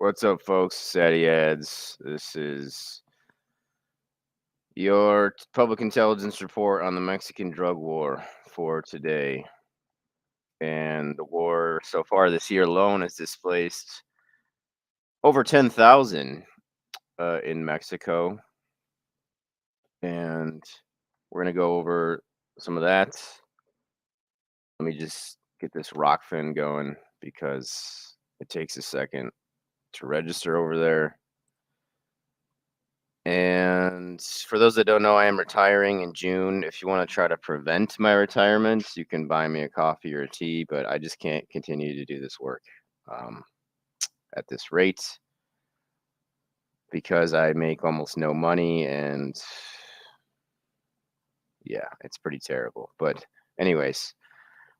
What's up, folks? Sadie Ads. This is your public intelligence report on the Mexican drug war for today. And the war so far this year alone has displaced over 10,000 in Mexico. And we're going to go over some of that. Let me just get this Rockfin going because it takes a second to register over there. And for those that don't know, I am retiring in June. If you want to try to prevent my retirement, you can buy me a coffee or a tea, but I just can't continue to do this work um, at this rate because I make almost no money. And yeah, it's pretty terrible. But, anyways,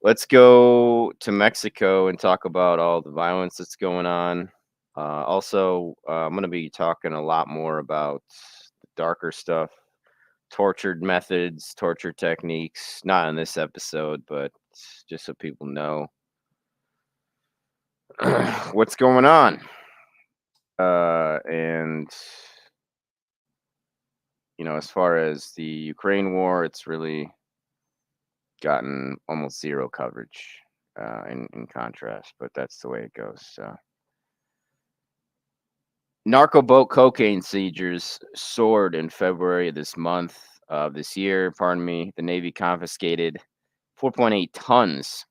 let's go to Mexico and talk about all the violence that's going on. Also, I'm going to be talking a lot more about the darker stuff, tortured methods, torture techniques, not in this episode, but just so people know what's going on. And, as far as the Ukraine war, it's really gotten almost zero coverage in contrast, but that's the way it goes. So. Narco boat cocaine seizures soared in February of this year. Pardon me. The Navy confiscated 4.8 tons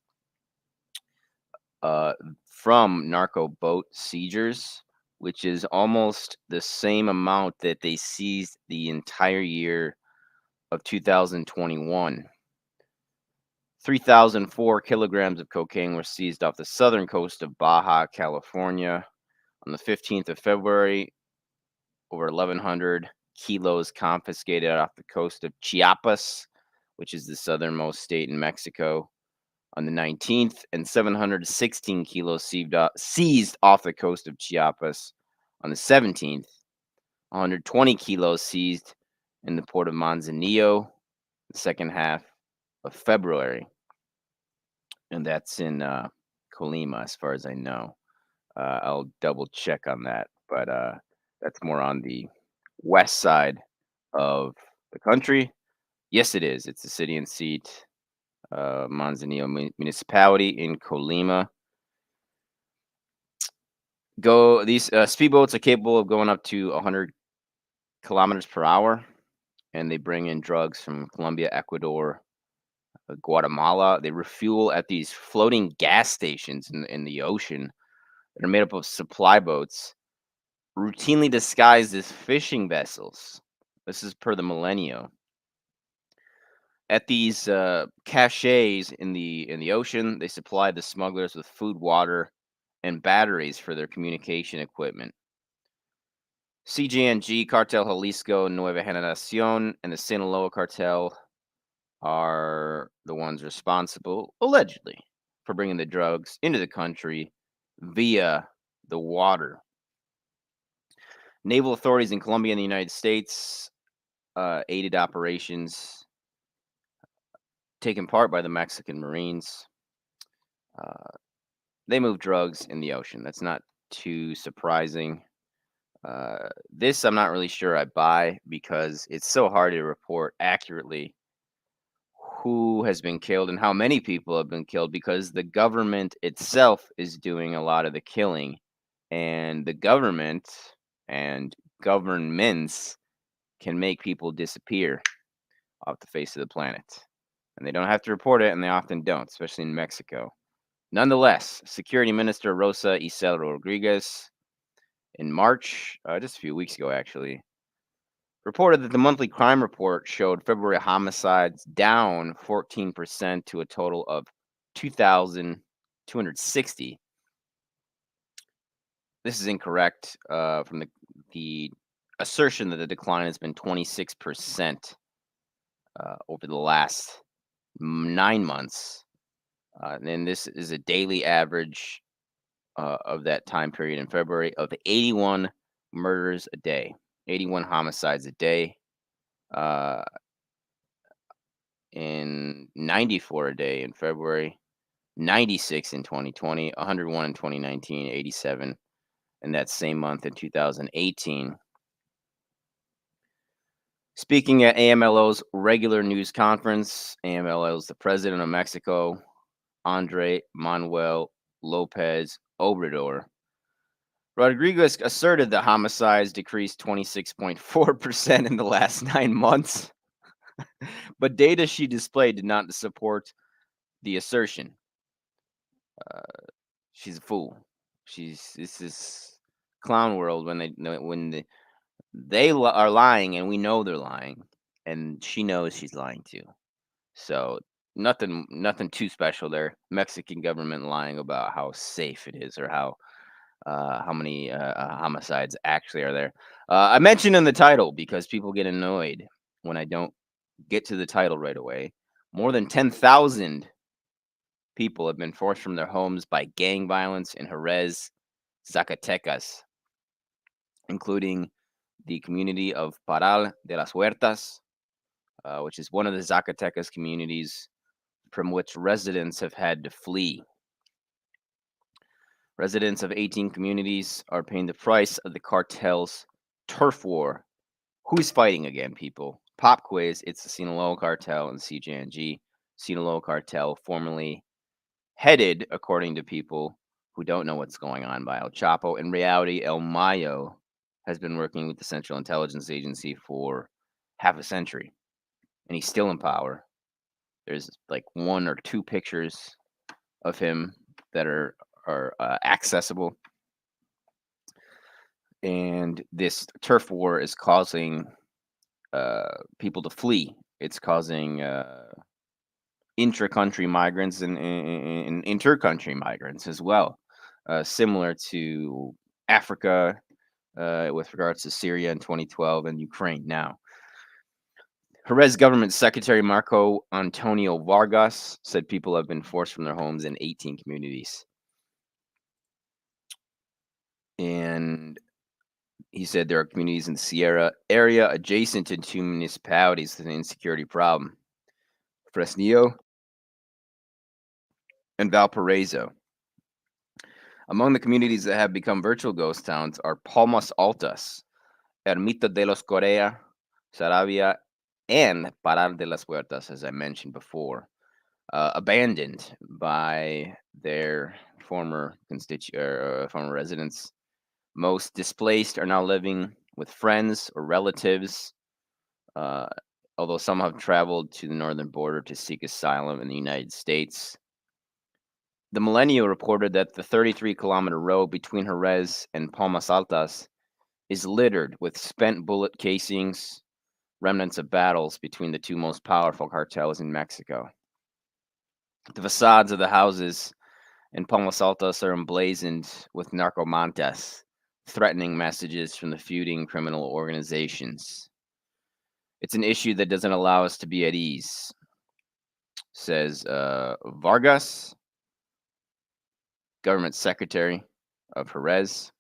from narco boat seizures, which is almost the same amount that they seized the entire year of 2021. 3,004 kilograms of cocaine were seized off the southern coast of Baja California. On the 15th of February, over 1,100 kilos confiscated off the coast of Chiapas, which is the southernmost state in Mexico. On the 19th, and 716 kilos seized off the coast of Chiapas. On the 17th, 120 kilos seized in the port of Manzanillo, the second half of February. And that's in Colima, as far as I know. I'll double check on that, but that's more on the west side of the country. Yes, it is. It's the city and seat, Manzanillo municipality in Colima. These speedboats are capable of going up to 100 kilometers per hour, and they bring in drugs from Colombia, Ecuador, Guatemala. They refuel at these floating gas stations in the ocean that are made up of supply boats, routinely disguised as fishing vessels. This is per the Millennium. At these caches in the ocean, they supply the smugglers with food, water, and batteries for their communication equipment. CJNG, Cartel Jalisco, Nueva Generacion, and the Sinaloa Cartel are the ones responsible, allegedly, for bringing the drugs into the country via the water. Naval authorities in Colombia and the United States aided operations taken part by the Mexican Marines. They move drugs in the ocean. That's not too surprising. This I'm not really sure I buy because it's so hard to report accurately who has been killed and how many people have been killed because the government itself is doing a lot of the killing, and the government and governments can make people disappear off the face of the planet, and they don't have to report it, and they often don't, especially in Mexico. Nonetheless, Security Minister Rosa Isela Rodriguez in March, just a few weeks ago actually, reported that the monthly crime report showed February homicides down 14% to a total of 2,260. This is incorrect from the assertion that the decline has been 26% over the last 9 months. And this is a daily average of that time period in February of 81 murders a day, 81 homicides a day, in 94 a day in February, 96 in 2020, 101 in 2019, 87 in that same month in 2018. Speaking at AMLO's regular news conference, AMLO's the president of Mexico, Andre Manuel Lopez Obrador, Rodriguez asserted that homicides decreased 26.4% in the last 9 months, but data she displayed did not support the assertion. She's a fool. This is clown world when they are lying and we know they're lying, and she knows she's lying too. So nothing too special there. Mexican government lying about how safe it is or how many homicides actually are there. I mentioned in the title because people get annoyed when I don't get to the title right away. More than 10,000 people have been forced from their homes by gang violence in Jerez, Zacatecas, including the community of Paral de las Huertas, which is one of the Zacatecas communities from which residents have had to flee. Residents of 18 communities are paying the price of the cartel's turf war. Who's fighting again, people? Pop quiz. It's the Sinaloa cartel and CJNG. Sinaloa cartel, formerly headed, according to people who don't know what's going on, by El Chapo. In reality, El Mayo has been working with the Central Intelligence Agency for half a century, and he's still in power. There's like one or two pictures of him that are accessible, and this turf war is causing people to flee. It's causing intra-country migrants and inter-country migrants as well, similar to Africa with regards to Syria in 2012 and Ukraine now. Jerez government secretary Marco Antonio Vargas said people have been forced from their homes in 18 communities. And he said there are communities in the Sierra area adjacent to two municipalities with an insecurity problem: Fresnillo and Valparaiso. Among the communities that have become virtual ghost towns are Palmas Altas, Ermita de los Correa, Saravia, and Parar de las Huertas, as I mentioned before, abandoned by their former former residents. Most displaced are now living with friends or relatives, although some have traveled to the northern border to seek asylum in the United States. The Milenio reported that the 33-kilometer road between Jerez and Palmas Altas is littered with spent bullet casings, remnants of battles between the two most powerful cartels in Mexico. The facades of the houses in Palmas Altas are emblazoned with narcomantas, threatening messages from the feuding criminal organizations. It's an issue that doesn't allow us to be at ease, says Vargas, government secretary of Jerez.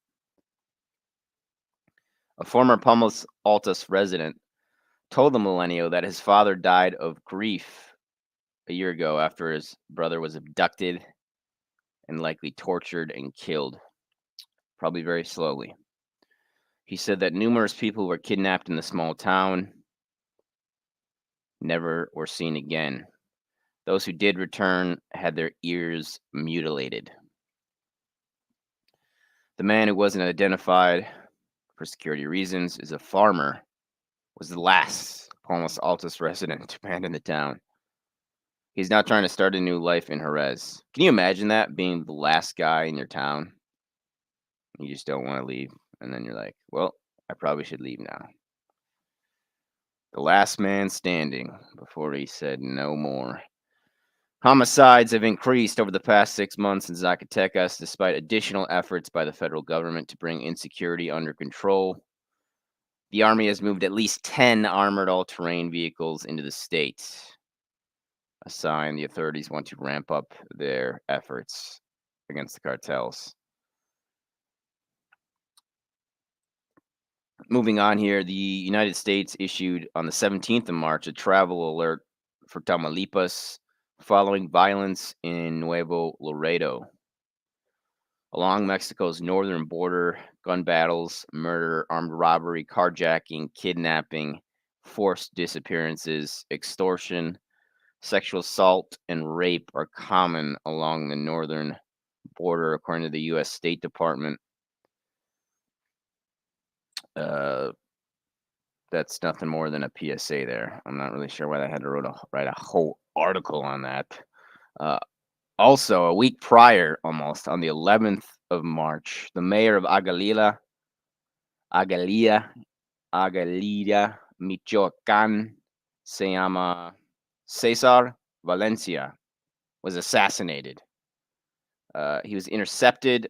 A former Palmas Altas resident told the Milenio that his father died of grief a year ago after his brother was abducted and likely tortured and killed, probably very slowly. He said that numerous people were kidnapped in the small town, never were seen again. Those who did return had their ears mutilated. The man, who wasn't identified for security reasons, is a farmer, was the last Palmas Altas resident to abandon the town. He's now trying to start a new life in Jerez. Can you imagine that, being the last guy in your town? You just don't want to leave, and then you're like, well, I probably should leave now. The last man standing before he said no more. Homicides have increased over the past 6 months in Zacatecas, despite additional efforts by the federal government to bring insecurity under control. The Army has moved at least 10 armored all-terrain vehicles into the state, a sign the authorities want to ramp up their efforts against the cartels. Moving on here, the United States issued on the 17th of March a travel alert for Tamaulipas following violence in Nuevo Laredo. Along Mexico's northern border, gun battles, murder, armed robbery, carjacking, kidnapping, forced disappearances, extortion, sexual assault, and rape are common along the northern border, according to the U.S. State Department. That's nothing more than a PSA there. I'm not really sure why they had to write a whole article on that. Uh, Also, a week prior, almost on the 11th of March, the mayor of Agalilla, Michoacán, se llama Cesar Valencia, was assassinated. He was intercepted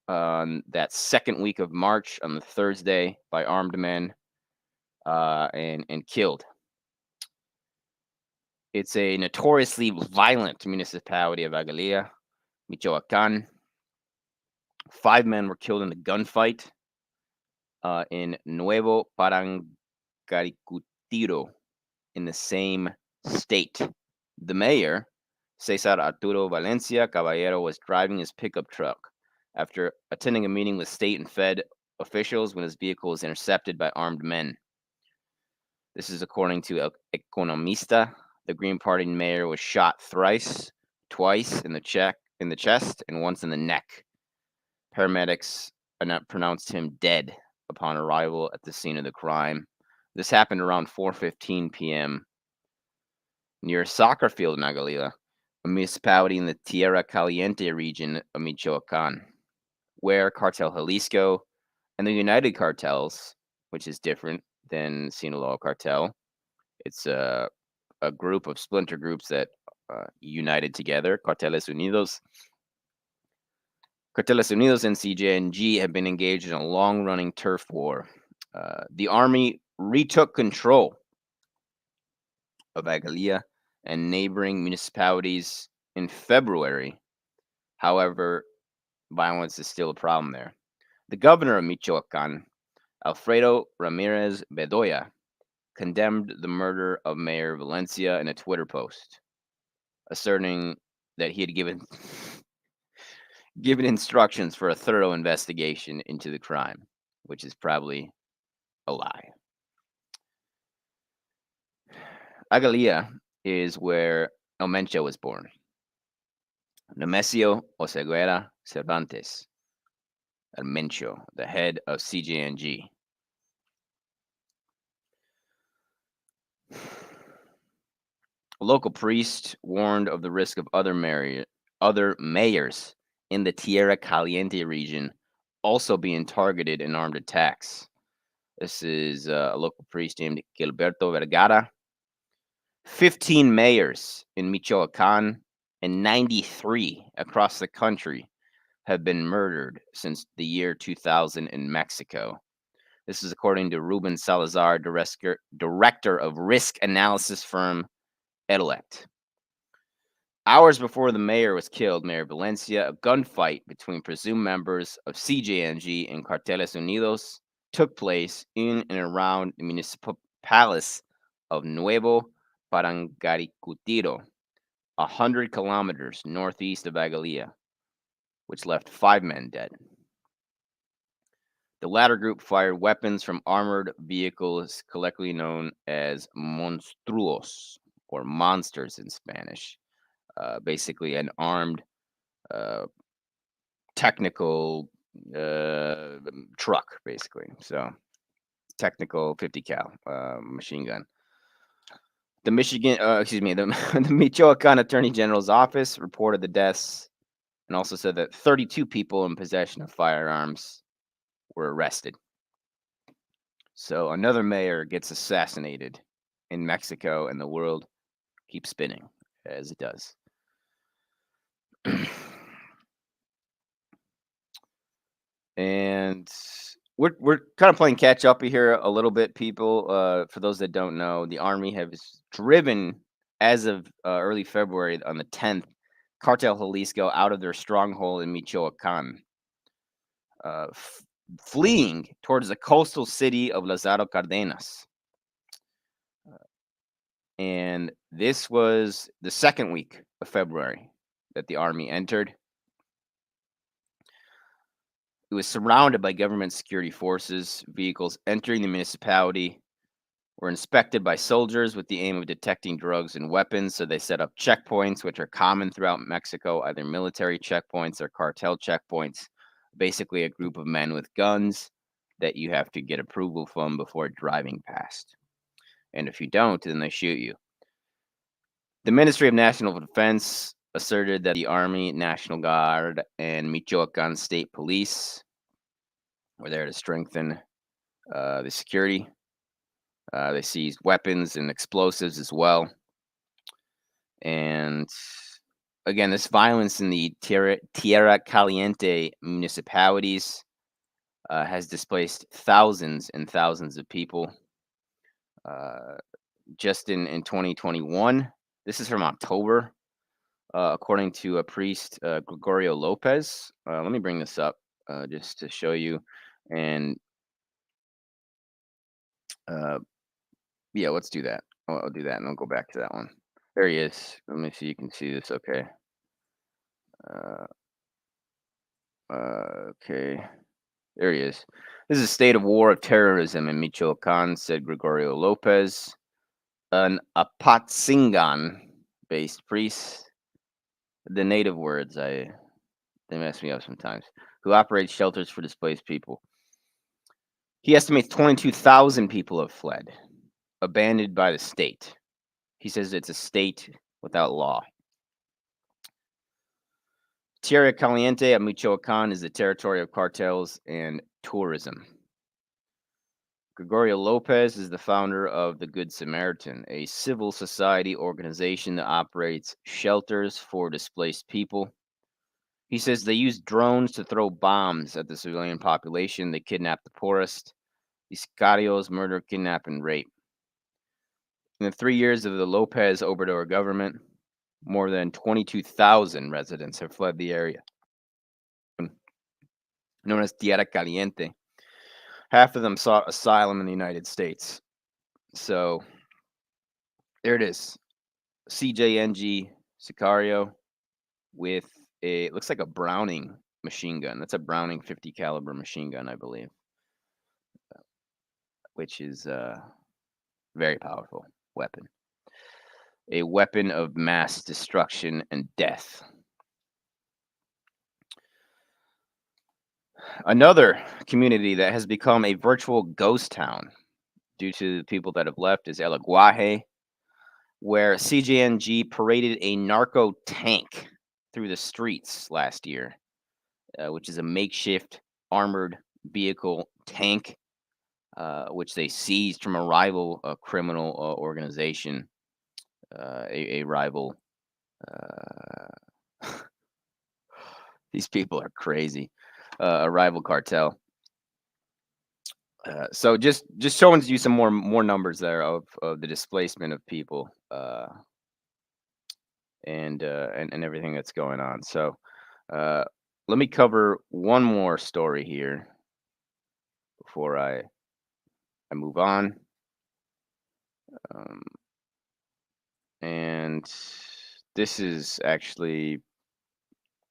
on that second week of March on the Thursday by armed men and killed. It's a notoriously violent municipality of Agalilla, Michoacán. 5 men were killed in a gunfight in Nuevo Parangaricutiro in the same state. The mayor, Cesar Arturo Valencia Caballero, was driving his pickup truck after attending a meeting with state and Fed officials when his vehicle was intercepted by armed men. This is according to El Economista. The Green Party mayor was shot twice in the chest and once in the neck. Paramedics pronounced him dead upon arrival at the scene of the crime. This happened around 4:15 p.m. near a soccer field in Agalilla, a municipality in the Tierra Caliente region of Michoacán, where Cartel Jalisco and the United Cartels, which is different than Sinaloa Cartel, it's a group of splinter groups that united together, Carteles Unidos. Carteles Unidos and CJNG have been engaged in a long-running turf war. The army retook control of Agalilla and neighboring municipalities in February. However, violence is still a problem there. The governor of Michoacán, Alfredo Ramirez Bedoya, condemned the murder of Mayor Valencia in a Twitter post, asserting that he had given instructions for a thorough investigation into the crime, which is probably a lie. Agalilla is where El Mencho was born. Nemesio Oseguera Cervantes, El Mencho, the head of CJNG. A local priest warned of the risk of other mayors in the Tierra Caliente region also being targeted in armed attacks. This is a local priest named Gilberto Vergara. 15 mayors in Michoacán and 93 across the country have been murdered since the year 2000 in Mexico. This is according to Ruben Salazar, director of risk analysis firm Elect. Hours before the mayor was killed, Mayor Valencia, a gunfight between presumed members of CJNG and Carteles Unidos took place in and around the municipal palace of Nuevo Parangaricutiro, 100 kilometers northeast of Agalilla, which left 5 men dead. The latter group fired weapons from armored vehicles collectively known as monstruos, or monsters in Spanish. Basically an armed technical truck, basically. So technical 50 cal machine gun. The the Michoacan Attorney General's office reported the deaths and also said that 32 people in possession of firearms were arrested. So another mayor gets assassinated in Mexico, and the world keeps spinning as it does. And we're kind of playing catch up here a little bit, people. For those that don't know, the army has driven, as of early February on the 10th, Cartel Jalisco out of their stronghold in Michoacán, fleeing towards the coastal city of Lázaro Cárdenas. And this was the second week of February that the army entered. It was surrounded by government security forces. Vehicles entering the municipality were inspected by soldiers with the aim of detecting drugs and weapons. So they set up checkpoints, which are common throughout Mexico, either military checkpoints or cartel checkpoints. Basically, a group of men with guns that you have to get approval from before driving past. And if you don't, then they shoot you. The Ministry of National Defense asserted that the Army, National Guard, and Michoacan State Police were there to strengthen the security. They seized weapons and explosives as well. And again, this violence in the Tierra Caliente municipalities has displaced thousands and thousands of people. Just in 2021, this is from October, according to a priest, Gregorio Lopez. Let me bring this up just to show you. And yeah, let's do that. I'll do that and I'll go back to that one. There he is. Let me see. You can see this. Okay. Uh, okay. There he is. This is a state of war of terrorism in Michoacan, said Gregorio Lopez, an Apatzingan-based priest. The native words, they mess me up sometimes. Who operates shelters for displaced people. He estimates 22,000 people have fled, abandoned by the state. He says it's a state without law. Tierra Caliente at Michoacan is the territory of cartels and tourism. Gregorio Lopez is the founder of the Good Samaritan, a civil society organization that operates shelters for displaced people. He says they use drones to throw bombs at the civilian population. They kidnap the poorest. These sicarios murder, kidnap, and rape. In the 3 years of the Lopez Obrador government, more than 22,000 residents have fled the area, known as Tierra Caliente. Half of them sought asylum in the United States. So there it is. CJNG Sicario with it looks like a Browning machine gun. That's a Browning 50 caliber machine gun, I believe, which is a very powerful weapon. A weapon of mass destruction and death. Another community that has become a virtual ghost town due to the people that have left is El Aguaje, where CJNG paraded a narco tank through the streets last year, which is a makeshift armored vehicle tank, which they seized from a rival criminal organization, a rival. These people are crazy. A rival cartel. So just showing you some more numbers there of the displacement of people and everything that's going on. So let me cover one more story here before I move on. And this is actually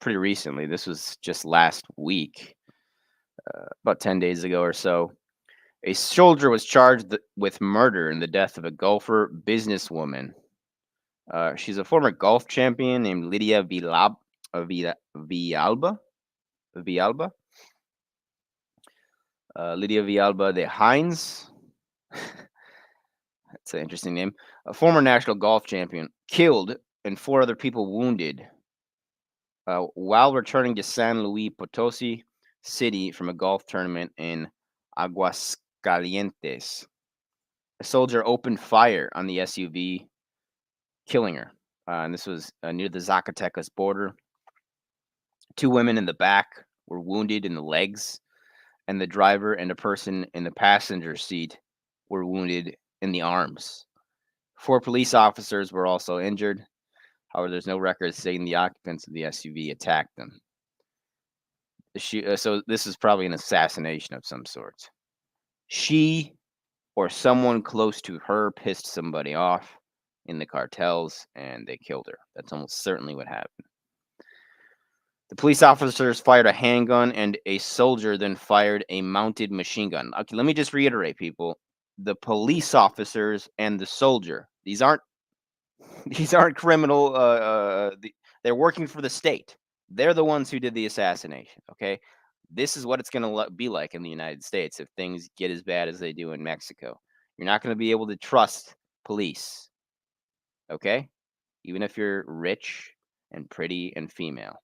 pretty recently. This was just last week, about 10 days ago or so. A soldier was charged with murder in the death of a golfer businesswoman. She's a former golf champion named Lydia Villalba. Lydia Villalba de Hines. That's an interesting name. A former national golf champion, killed and 4 other people wounded while returning to San Luis Potosi City from a golf tournament in Aguascalientes. A soldier opened fire on the SUV, killing her. And this was near the Zacatecas border. 2 women in the back were wounded in the legs, and the driver and a person in the passenger seat were wounded in the arms. 4 police officers were also injured. However, there's no records saying the occupants of the SUV attacked them. So this is probably an assassination of some sort. She or someone close to her pissed somebody off in the cartels and they killed her. That's almost certainly what happened. The police officers fired a handgun and a soldier then fired a mounted machine gun. Okay, let me just reiterate, people. The police officers and the soldier. These aren't these aren't criminal. They're working for the state. They're the ones who did the assassination. Okay, this is what it's going to be like in the United States if things get as bad as they do in Mexico. You're not going to be able to trust police. Okay, even if you're rich and pretty and female,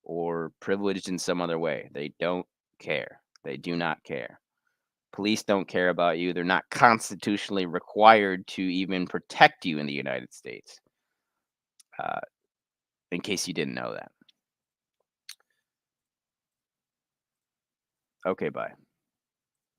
or privileged in some other way. They don't care. They do not care. Police don't care about you. They're not constitutionally required to even protect you in the United States. Uh, in case you didn't know that. Okay, bye.